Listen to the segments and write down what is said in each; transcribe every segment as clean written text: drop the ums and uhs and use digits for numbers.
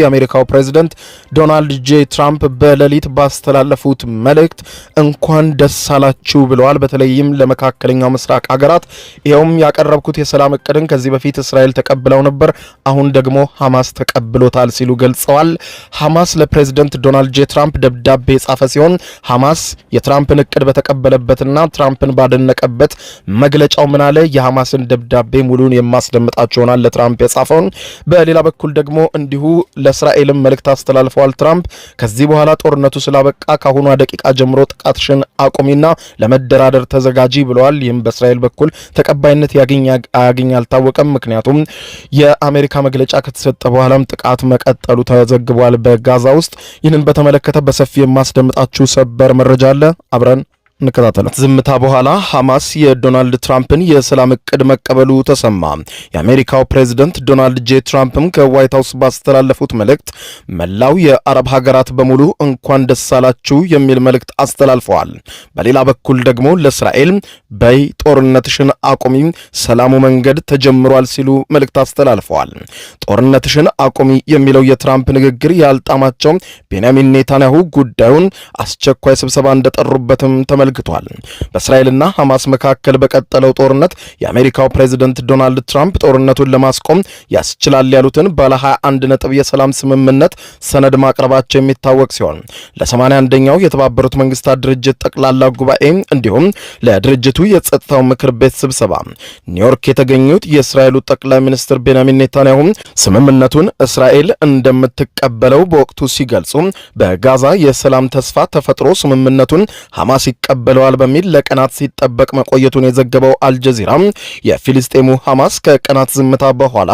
የአሜሪካው ፕሬዝዳንት ዶናልድ ጄ ትራምፕ በሌሊት ባስተላለፉት መልእክት እንኳን ደስ አላችሁ ብለዋል። በተለይም ለመካከለኛው ምስራቅ ሀገራት ይሄውም ያቀረብኩት የሰላም እቅድን ከዚህ በፊት እስራኤል ተቀብለው ነበር፣ አሁን ደግሞ ሐማስ ተቀብሎታል ሲሉ ገልጸዋል። ሐማስ ለፕሬዝዳንት ዶናልድ ጄ ትራምፕ ደብዳቤ የጻፈ ሲሆን ሐማስ የትራምፕን እቅድ በተቀበለበትና ትራምፕን ባደነቀበት መግለጫው ምን አለ? የሐማስን ደብዳቤ ሙሉን የማስደምጣችሁ ይሆናል ለትራምፕ የጻፈውን። በሌላ በኩል ደግሞ እንዲሁ ለእስራኤልም መልእክት አስተላልፈዋል ትራምፕ። ከዚህ በኋላ ጦርነቱ ስላበቃ ከአሁኗ ደቂቃ ጀምሮ ጥቃትሽን አቁሚና ለመደራደር ተዘጋጂ ብለዋል። ይህም በእስራኤል በኩል ተቀባይነት ያገኝ አልታወቀም። ምክንያቱም የአሜሪካ መግለጫ ከተሰጠ በኋላም ጥቃት መቀጠሉ ተዘግቧል በጋዛ ውስጥ። ይህንን በተመለከተ በሰፊ የማስደምጣችሁ ሰበር መረጃ አለ፣ አብረን እንከታተለው። ዝምታ በኋላ ሐማስ የዶናልድ ትራምፕን የሰላም እቅድ መቀበሉ ተሰማ። የአሜሪካው ፕሬዝዳንት ዶናልድ ጄ ትራምፕም ከዋይት ሃውስ ባስተላለፉት መልእክት መላው የአረብ ሀገራት በሙሉ እንኳን ደስ አላችሁ የሚል መልእክት አስተላልፈዋል። በሌላ በኩል ደግሞ ለእስራኤል በይ ጦርነትሽን አቁሚ፣ ሰላሙ መንገድ ተጀምሯል ሲሉ መልእክት አስተላልፈዋል። ጦርነትሽን አቁሚ የሚለው የትራምፕ ንግግር ያልጣማቸው ቤንያሚን ኔታንያሁ ጉዳዩን አስቸኳይ ስብሰባ እንደጠሩበትም ተመልክቷል። በእስራኤልና ሐማስ መካከል በቀጠለው ጦርነት የአሜሪካው ፕሬዝዳንት ዶናልድ ትራምፕ ጦርነቱን ለማስቆም ያስችላል ያሉትን ባለ 21 ነጥብ የሰላም ስምምነት ሰነድ ማቅረባቸው የሚታወቅ ሲሆን ለ81ኛው የተባበሩት መንግስታት ድርጅት ጠቅላላ ጉባኤ እንዲሁም ለድርጅቱ የጸጥታው ምክር ቤት ስብሰባ ኒውዮርክ የተገኙት የእስራኤሉ ጠቅላይ ሚኒስትር ቤንያሚን ኔታንያሁ ስምምነቱን እስራኤል እንደምትቀበለው በወቅቱ ሲገልጹ በጋዛ የሰላም ተስፋ ተፈጥሮ ስምምነቱን ሐማስ ይቀበለዋል በሚል ለቀናት ሲጠበቅ መቆየቱን የዘገበው አልጀዚራ የፊልስጤሙ ሐማስ ከቀናት ዝምታ በኋላ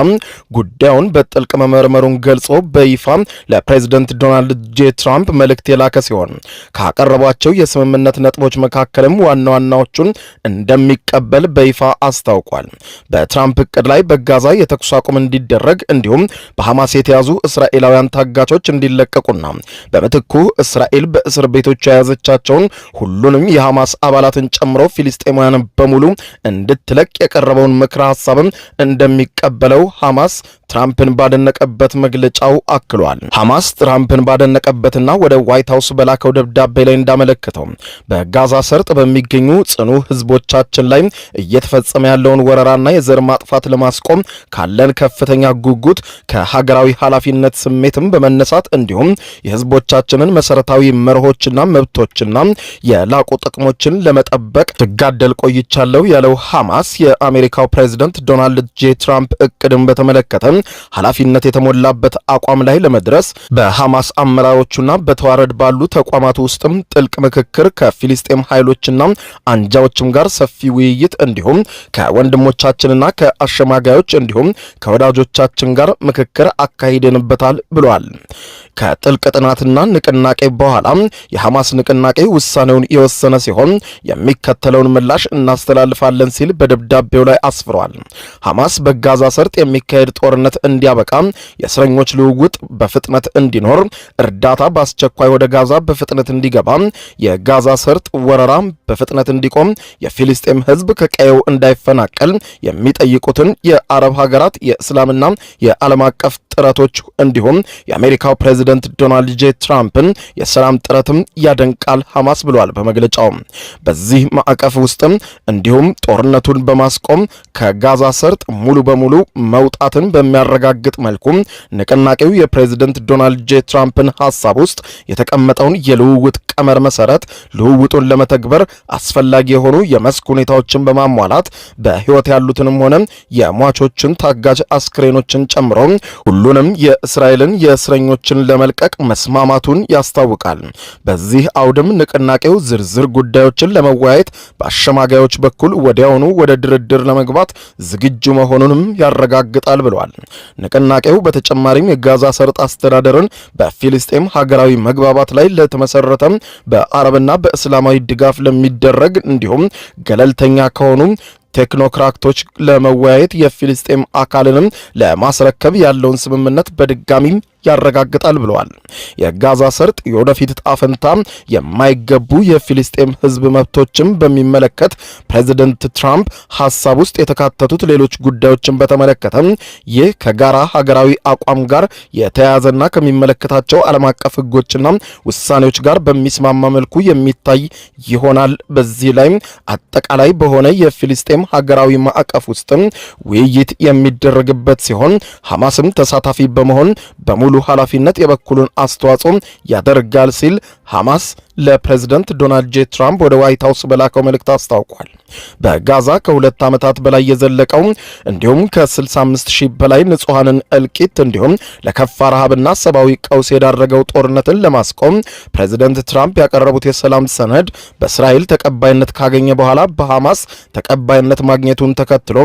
ጉዳዩን በጥልቅ መመርመሩን ገልጾ በይፋ ለፕሬዝዳንት ዶናልድ ጄ ትራምፕ መልእክት የላከ ሲሆን ካቀረቧቸው የስምምነት ነጥቦች መካከልም ዋና ዋናዎቹን እንደሚቀበል በይፋ አስታውቋል። በትራምፕ እቅድ ላይ በጋዛ የተኩስ አቁም እንዲደረግ እንዲሁም በሐማስ የተያዙ እስራኤላውያን ታጋቾች እንዲለቀቁና በምትኩ እስራኤል በእስር ቤቶች የያዘቻቸውን ሁሉንም የሐማስ አባላትን ጨምሮ ፊልስጤማውያን በሙሉ እንድትለቅ የቀረበውን ምክረ ሐሳብም እንደሚቀበለው ሐማስ ትራምፕን ባደነቀበት መግለጫው አክሏል። ሐማስ ትራምፕን ባደነቀበትና ወደ ዋይት ሃውስ በላከው ደብዳቤ ላይ እንዳመለከተው በጋዛ ሰርጥ በሚገኙ ጽኑ ህዝቦቻችን ላይ እየተፈጸመ ያለውን ወረራና የዘር ማጥፋት ለማስቆም ካለን ከፍተኛ ጉጉት ከሀገራዊ ኃላፊነት ስሜትም በመነሳት እንዲሁም የህዝቦቻችንን መሰረታዊ መርሆችና መብቶችና የላቁ ጥቅሞችን ለመጠበቅ ትጋደል ቆይቻለሁ ያለው ሐማስ የአሜሪካው ፕሬዝዳንት ዶናልድ ጄ ትራምፕ እቅድን በተመለከተ ኃላፊነት የተሞላበት አቋም ላይ ለመድረስ በሐማስ አመራሮቹና በተዋረድ ባሉ ተቋማት ውስጥም ጥልቅ ምክክር ከፊልስጤም ኃይሎችና አንጃዎችም ጋር ሰፊ ውይይት እንዲሁም ከወንድሞቻችንና ከአሸማጋዮች እንዲሁም ከወዳጆቻችን ጋር ምክክር አካሂደንበታል ብሏል። ከጥልቅ ጥናትና ንቅናቄ በኋላ የሐማስ ንቅናቄ ውሳኔውን የወሰነ ሲሆን የሚከተለውን ምላሽ እናስተላልፋለን ሲል በደብዳቤው ላይ አስፍሯል። ሐማስ በጋዛ ሰርጥ የሚካሄድ ጦርነት እንዲያበቃ፣ የእስረኞች ልውውጥ በፍጥነት እንዲኖር፣ እርዳታ በአስቸኳይ ወደ ጋዛ በፍጥነት እንዲገባ፣ የጋዛ ሰርጥ ወረራ በፍጥነት እንዲቆም፣ የፊልስጤም ህዝብ ከቀየው እንዳይፈናቀል የሚጠይቁትን የአረብ ሀገራት የእስላምና የዓለም አቀፍ ጥረቶች እንዲሁም የአሜሪካው ፕሬዝዳንት ዶናልድ ጄ ትራምፕን የሰላም ጥረትም ያደንቃል ሐማስ ብሏል በመግለጫው። በዚህ ማዕቀፍ ውስጥም እንዲሁም ጦርነቱን በማስቆም ከጋዛ ሰርጥ ሙሉ በሙሉ መውጣትን በሚያረጋግጥ መልኩ ንቅናቄው የፕሬዝዳንት ዶናልድ ጄ ትራምፕን ሐሳብ ውስጥ የተቀመጠውን የልውውጥ ቀመር መሰረት ልውውጡን ለመተግበር አስፈላጊ የሆኑ የመስክ ሁኔታዎችን በማሟላት በህይወት ያሉትንም ሆነ የሟቾችን ታጋጅ አስክሬኖችን ጨምሮ ሁሉንም የእስራኤልን የእስረኞችን ለመልቀቅ መስማማቱን ያስታውቃል። በዚህ አውድም ንቅናቄው ዝርዝር ጉዳዮችን ለመወያየት በአሸማጋዮች በኩል ወዲያውኑ ወደ ድርድር ለመግባት ዝግጁ መሆኑንም ያረጋግጣል ብሏል። ንቅናቄው በተጨማሪም የጋዛ ሰርጥ አስተዳደርን በፊልስጤም ሀገራዊ መግባባት ላይ ለተመሰረተ በአረብና በእስላማዊ ድጋፍ ለሚደረግ እንዲሁም ገለልተኛ ከሆኑ ቴክኖክራቶች ለመወያየት የፊልስጤም አካልንም ለማስረከብ ያለውን ስምምነት በድጋሚ ያረጋግጣል ብለዋል። የጋዛ ሰርጥ የወደፊት ዕጣ ፈንታ የማይገቡ የፊልስጤም ህዝብ መብቶችን በሚመለከት ፕሬዚደንት ትራምፕ ሐሳብ ውስጥ የተካተቱት ሌሎች ጉዳዮችን በተመለከተ ይህ ከጋራ ሀገራዊ አቋም ጋር የተያያዘና ከሚመለከታቸው ዓለም አቀፍ ህጎችና ውሳኔዎች ጋር በሚስማማ መልኩ የሚታይ ይሆናል። በዚህ ላይ አጠቃላይ በሆነ የፊልስጤም ሀገራዊ ማዕቀፍ ውስጥ ውይይት የሚደረግበት ሲሆን ሐማስም ተሳታፊ በመሆን በሙሉ ኃላፊነት የበኩሉን አስተዋጽኦ ያደርጋል ሲል ሐማስ ለፕሬዝዳንት ዶናልድ ጄ ትራምፕ ወደ ዋይት ሃውስ በላከው መልእክት አስታውቋል። በጋዛ ከ2 ዓመታት በላይ የዘለቀው እንዲሁም ከ65,000 በላይ ንጹሃንን እልቂት እንዲሁም ለከፋ ረሃብና ሰብአዊ ቀውስ የዳረገው ጦርነትን ለማስቆም ፕሬዝዳንት ትራምፕ ያቀረቡት የሰላም ሰነድ በእስራኤል ተቀባይነት ካገኘ በኋላ በሐማስ ተቀባይነት ማግኘቱን ተከትሎ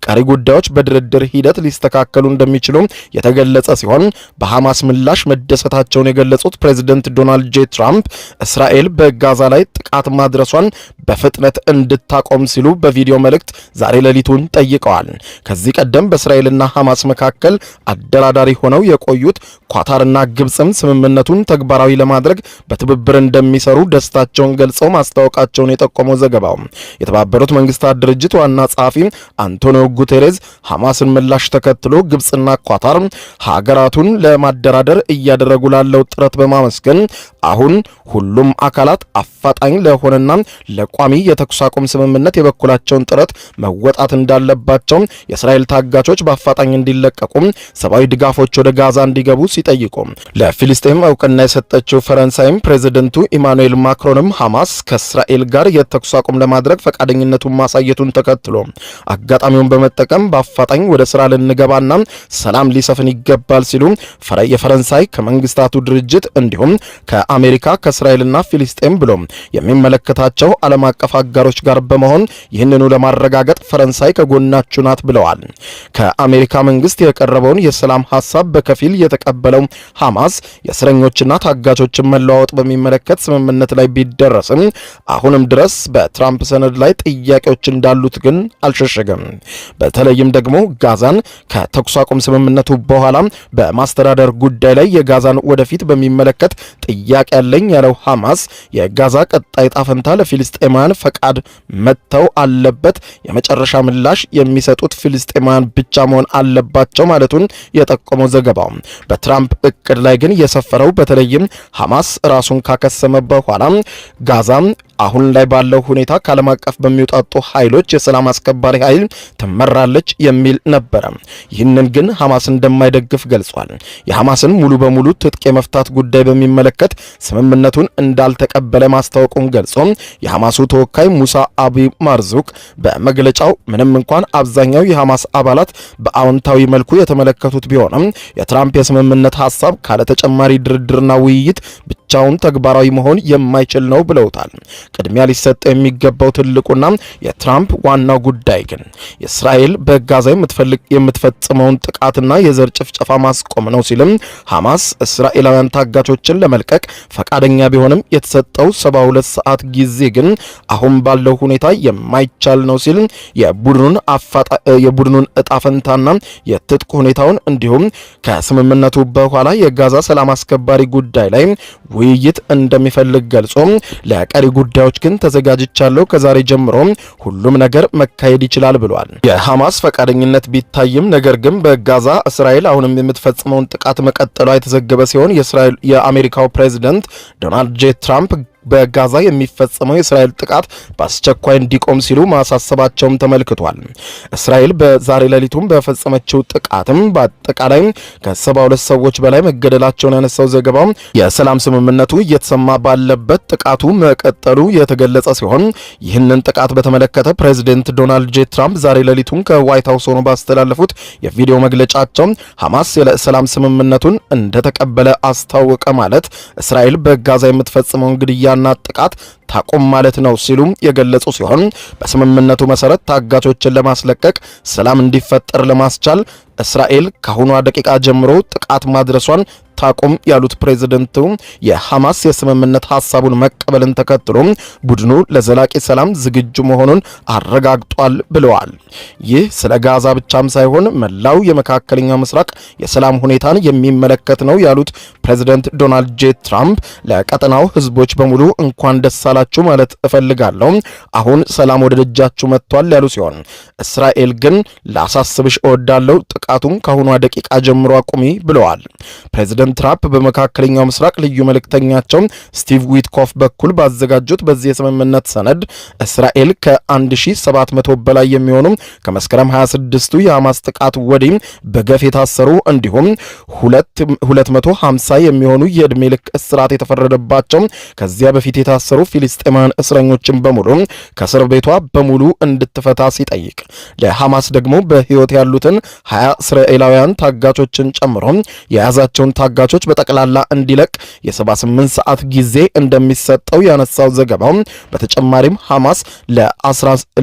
ቀሪ ጉዳዮች በድርድር ሂደት ሊስተካከሉ እንደሚችሉ የተገለጸ ሲሆን በሐማስ ምላሽ መደሰታቸውን የገለጹት ፕሬዝዳንት ዶናልድ ጄ ትራምፕ እስራኤል በጋዛ ላይ ጥቃት ማድረሷን በፍጥነት እንድታቆም ሲሉ በቪዲዮ መልእክት ዛሬ ሌሊቱን ጠይቀዋል። ከዚህ ቀደም በእስራኤልና ሐማስ መካከል አደራዳሪ ሆነው የቆዩት ኳታርና ግብጽም ስምምነቱን ተግባራዊ ለማድረግ በትብብር እንደሚሰሩ ደስታቸውን ገልጸው ማስታወቃቸውን የጠቆመው ዘገባው የተባበሩት መንግስታት ድርጅት ዋና ጸሐፊ አንቶኒዮ ጉቴሬዝ ሐማስን ምላሽ ተከትሎ ግብጽና ኳታር ሀገራቱን ለማደራደር እያደረጉ ላለው ጥረት በማመስገን አሁን ሁሉም አካላት አፋጣኝ ለሆነና ለቋሚ የተኩስ አቁም ስምምነት የበኩላቸውን ጥረት መወጣት እንዳለባቸው፣ የእስራኤል ታጋቾች በአፋጣኝ እንዲለቀቁ፣ ሰብአዊ ድጋፎች ወደ ጋዛ እንዲገቡ ሲጠይቁ፣ ለፊልስጤም እውቅና የሰጠችው ፈረንሳይም ፕሬዝደንቱ ኢማኑኤል ማክሮንም ሐማስ ከእስራኤል ጋር የተኩስ አቁም ለማድረግ ፈቃደኝነቱን ማሳየቱን ተከትሎ አጋጣሚውን በመጠቀም በአፋጣኝ ወደ ስራ ልንገባና ሰላም ሊሰፍን ይገባል ሲሉ የፈረንሳይ ከመንግስታቱ ድርጅት እንዲሁም ከአሜሪካ ከእስራኤልና ፊልስጤም ብሎ የሚመለከታቸው ዓለም አቀፍ አጋሮች ጋር በመሆን ይህንኑ ለማረጋገጥ ፈረንሳይ ከጎናችሁ ናት ብለዋል። ከአሜሪካ መንግስት የቀረበውን የሰላም ሐሳብ በከፊል የተቀበለው ሐማስ የእስረኞችና ታጋቾችን መለዋወጥ በሚመለከት ስምምነት ላይ ቢደረስም አሁንም ድረስ በትራምፕ ሰነድ ላይ ጥያቄዎች እንዳሉት ግን አልሸሸገም። በተለይም ደግሞ ጋዛን ከተኩስ አቁም ስምምነቱ በኋላ በማስተዳደር ጉዳይ ላይ የጋዛን ወደፊት በሚመለከት ጥያቄ ያለኝ ያለው ሐማስ የጋዛ ቀጣይ ዕጣ ፈንታ ለፊልስጤማውያን ፈቃድ መተው አለበት፣ የመጨረሻ ምላሽ የሚሰጡት ፊልስጤማውያን ብቻ መሆን አለባቸው ማለቱን የጠቆመው ዘገባው በትራምፕ እቅድ ላይ ግን የሰፈረው በተለይም ሐማስ ራሱን ካከሰመ በኋላ ጋዛ አሁን ላይ ባለው ሁኔታ ከዓለም አቀፍ በሚውጣጡ ኃይሎች የሰላም አስከባሪ ኃይል ትመራለች የሚል ነበረ። ይህንን ግን ሐማስ እንደማይደግፍ ገልጿል። የሐማስን ሙሉ በሙሉ ትጥቅ የመፍታት ጉዳይ በሚመለከት ስምምነቱን እንዳልተቀበለ ማስታወቁን ገልጾ የሐማሱ ተወካይ ሙሳ አቢ ማርዙቅ በመግለጫው ምንም እንኳን አብዛኛው የሐማስ አባላት በአዎንታዊ መልኩ የተመለከቱት ቢሆንም የትራምፕ የስምምነት ሐሳብ ካለ ተጨማሪ ድርድርና ውይይት ብቻውን ተግባራዊ መሆን የማይችል ነው ብለውታል። ቅድሚያ ሊሰጠው የሚገባው ትልቁና የትራምፕ ዋናው ጉዳይ ግን እስራኤል በጋዛ የምትፈጽመውን ጥቃትና የዘር ጭፍጨፋ ማስቆም ነው ሲልም ሐማስ እስራኤላውያን ታጋቾችን ለመልቀቅ ፈቃደኛ ቢሆንም የተሰጠው 72 ሰዓት ጊዜ ግን አሁን ባለው ሁኔታ የማይቻል ነው ሲል የቡድኑን ዕጣ ፈንታና የትጥቅ ሁኔታውን እንዲሁም ከስምምነቱ በኋላ የጋዛ ሰላም አስከባሪ ጉዳይ ላይ ውይይት እንደሚፈልግ ገልጾ ለቀሪ ጉዳዮች ግን ተዘጋጅቻለሁ፣ ከዛሬ ጀምሮ ሁሉም ነገር መካሄድ ይችላል ብሏል። የሐማስ ፈቃደኝነት ቢታይም ነገር ግን በጋዛ እስራኤል አሁንም የምትፈጽመውን ጥቃት መቀጠሏ የተዘገበ ሲሆን የአሜሪካው ፕሬዝዳንት ዶናልድ ጄ ትራምፕ በጋዛ የሚፈጸመው የእስራኤል ጥቃት በአስቸኳይ እንዲቆም ሲሉ ማሳሰባቸውም ተመልክቷል። እስራኤል በዛሬ ሌሊቱም በፈጸመችው ጥቃትም በአጠቃላይ ከ72 ሰዎች በላይ መገደላቸውን ያነሳው ዘገባው የሰላም ስምምነቱ እየተሰማ ባለበት ጥቃቱ መቀጠሉ የተገለጸ ሲሆን ይህንን ጥቃት በተመለከተ ፕሬዝዳንት ዶናልድ ጄ ትራምፕ ዛሬ ሌሊቱን ከዋይት ሃውስ ሆነው ባስተላለፉት የቪዲዮ መግለጫቸው ሐማስ የሰላም ስምምነቱን እንደተቀበለ አስታወቀ ማለት እስራኤል በጋዛ የምትፈጽመውን ግድያ ና ጥቃት ታቆም ማለት ነው ሲሉም የገለጹ ሲሆን በስምምነቱ መሰረት ታጋቾችን ለማስለቀቅ ሰላም እንዲፈጠር ለማስቻል እስራኤል ከአሁኗ ደቂቃ ጀምሮ ጥቃት ማድረሷን ታቆም ያሉት ፕሬዝደንቱ የሐማስ የስምምነት ሐሳቡን መቀበልን ተከትሎ ቡድኑ ለዘላቂ ሰላም ዝግጁ መሆኑን አረጋግጧል ብለዋል። ይህ ስለ ጋዛ ብቻም ሳይሆን መላው የመካከለኛው ምስራቅ የሰላም ሁኔታን የሚመለከት ነው ያሉት ፕሬዝደንት ዶናልድ ጄ ትራምፕ ለቀጠናው ህዝቦች በሙሉ እንኳን ደስ አላችሁ ማለት እፈልጋለሁ። አሁን ሰላም ወደ ደጃችሁ መጥቷል ያሉ ሲሆን እስራኤል ግን ላሳስብሽ እወዳለሁ፣ ጥቃቱን ከአሁኗ ደቂቃ ጀምሮ አቁሚ ብለዋል። ፕሬዝደንት ትራምፕ በመካከለኛው ምስራቅ ልዩ መልእክተኛቸው ስቲቭ ዊትኮፍ በኩል ባዘጋጁት በዚህ የስምምነት ሰነድ እስራኤል ከ1700 በላይ የሚሆኑ ከመስከረም 26ቱ የሐማስ ጥቃት ወዲህ በገፍ የታሰሩ እንዲሁም 250 የሚሆኑ የዕድሜ ልክ እስራት የተፈረደባቸው ከዚያ በፊት የታሰሩ ፊልስጤማውያን እስረኞችን በሙሉ ከእስር ቤቷ በሙሉ እንድትፈታ ሲጠይቅ ለሐማስ ደግሞ በሕይወት ያሉትን 20 እስራኤላውያን ታጋቾችን ጨምሮ የያዛቸውን ታጋቾች በጠቅላላ እንዲለቅ የ78 ሰዓት ጊዜ እንደሚሰጠው ያነሳው ዘገባው በተጨማሪም ሐማስ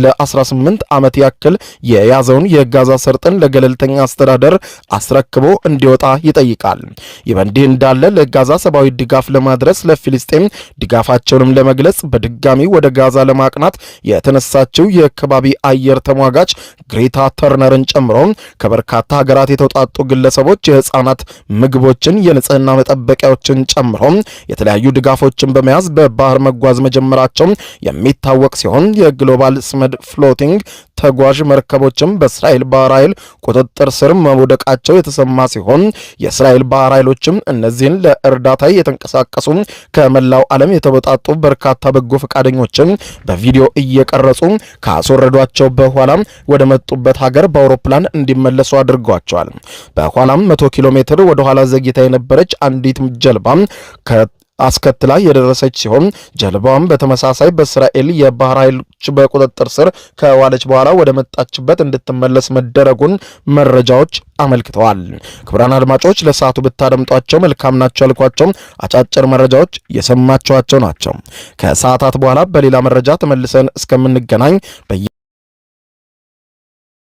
ለ18 ዓመት ያክል የያዘውን የጋዛ ሰርጥን ለገለልተኛ አስተዳደር አስረክቦ እንዲወጣ ይጠይቃል። ይህ በእንዲህ እንዳለ ለጋዛ ሰብአዊ ድጋፍ ለማድረስ ለፊልስጤም ድጋፋቸውንም ለመግለጽ በድጋሚ ወደ ጋዛ ለማቅናት የተነሳችው የከባቢ አየር ተሟጋች ግሬታ ተርነርን ጨምሮ ከበርካታ ሀገራት የተውጣጡ ግለሰቦች የህፃናት ምግቦችን፣ የንጽህና መጠበቂያዎችን ጨምሮ የተለያዩ ድጋፎችን በመያዝ በባህር መጓዝ መጀመራቸው የሚታወቅ ሲሆን የግሎባል ስመድ ፍሎቲንግ ተጓዥ መርከቦችም በእስራኤል ባህር ኃይል ቁጥጥር ስር መውደቃቸው የተሰማ ሲሆን የእስራኤል ባህር ኃይሎችም እነዚህን ለእርዳታ የተንቀሳቀሱ ከመላው ዓለም የተወጣጡ በርካታ በጎ ፈቃደኞችን በቪዲዮ እየቀረጹ ካስወረዷቸው በኋላ ወደ መጡበት ሀገር በአውሮፕላን እንዲመለሱ አድርጓቸዋል። በኋላም 100 ኪሎ ሜትር ወደ ኋላ ዘግይታ የነበረች አንዲት ጀልባ አስከትላ የደረሰች ሲሆን ጀልባዋም በተመሳሳይ በእስራኤል የባህር ኃይሎች በቁጥጥር ስር ከዋለች በኋላ ወደ መጣችበት እንድትመለስ መደረጉን መረጃዎች አመልክተዋል። ክቡራን አድማጮች ለሰዓቱ ብታደምጧቸው መልካም ናቸው ያልኳቸው አጫጭር መረጃዎች የሰማችኋቸው ናቸው። ከሰዓታት በኋላ በሌላ መረጃ ተመልሰን እስከምንገናኝ